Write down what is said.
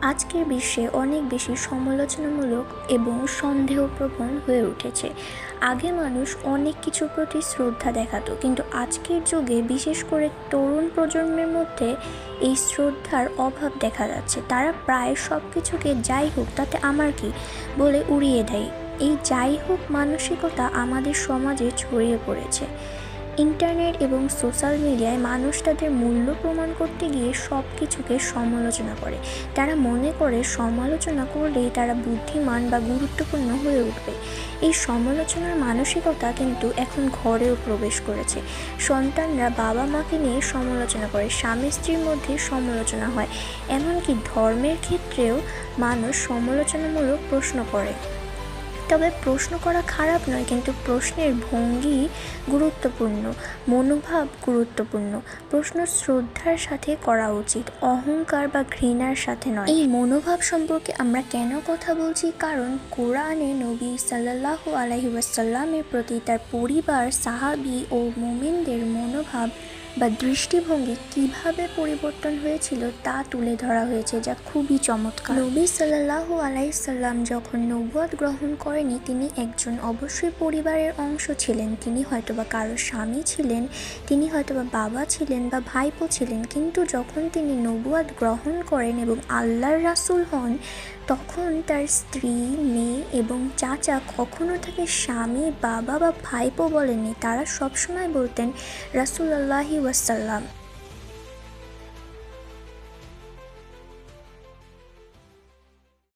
আজকের বিশ্বে অনেক বেশি সমালোচনামূলক এবং সন্দেহপ্রবণ হয়ে উঠেছে। আগে মানুষ অনেক কিছুর প্রতি শ্রদ্ধা দেখাতো, কিন্তু আজকের যুগে বিশেষ করে তরুণ প্রজন্মের মধ্যে এই শ্রদ্ধার অভাব দেখা যাচ্ছে। তারা প্রায় সব কিছুকে যাই হোক তাতে আমার কি বলে উড়িয়ে দেয়। এই যাই হোক মানসিকতা আমাদের সমাজে ছড়িয়ে পড়েছে। ইন্টারনেট এবং সোশ্যাল মিডিয়ায় মানুষ তাদের মূল্য প্রমাণ করতে গিয়ে সব কিছুকে সমালোচনা করে। তারা মনে করে সমালোচনা করলেই তারা বুদ্ধিমান বা গুরুত্বপূর্ণ হয়ে উঠবে। এই সমালোচনার মানসিকতা কিন্তু এখন ঘরেও প্রবেশ করেছে। সন্তানরা বাবা মাকে নিয়ে সমালোচনা করে, স্বামী স্ত্রীর মধ্যে সমালোচনা হয়, এমনকি ধর্মের ক্ষেত্রেও মানুষ সমালোচনামূলক প্রশ্ন করে। তবে প্রশ্ন করা খারাপ নয়, কিন্তু প্রশ্নের ভঙ্গি গুরুত্বপূর্ণ, মনোভাব গুরুত্বপূর্ণ। প্রশ্ন শ্রদ্ধার সাথে করা উচিত, অহংকার বা ঘৃণার সাথে নয়। এই মনোভাব সম্পর্কে আমরা কেন কথা বলছি? কারণ কোরআনে নবী সাল্লাল্লাহু আলাইহি ওয়াসাল্লামের প্রতি তার পরিবার, সাহাবী ও মুমিনদের মনোভাব বা দৃষ্টিভঙ্গি কিভাবে পরিবর্তন হয়েছিল তা তুলে ধরা হয়েছে, যা খুবই চমৎকার। নবী সাল্লাল্লাহু আলাইহি সাল্লাম যখন নবুয়ত গ্রহণ করেনি, তিনি একজন অবশ্যই পরিবারের অংশ ছিলেন। তিনি হয়তোবা কারো স্বামী ছিলেন, তিনি হয়তোবা বাবা ছিলেন বা ভাইপো ছিলেন, কিন্তু যখন তিনি নবুয়ত গ্রহণ করেন এবং আল্লাহর রাসূল হন, তখন তার স্ত্রী, মেয়ে এবং চাচা কখনো তাকে স্বামী, বাবা বা ভাইপো বলেননি। তারা সবসময় বলতেন রাসূলুল্লাহি ওয়াসাল্লাম।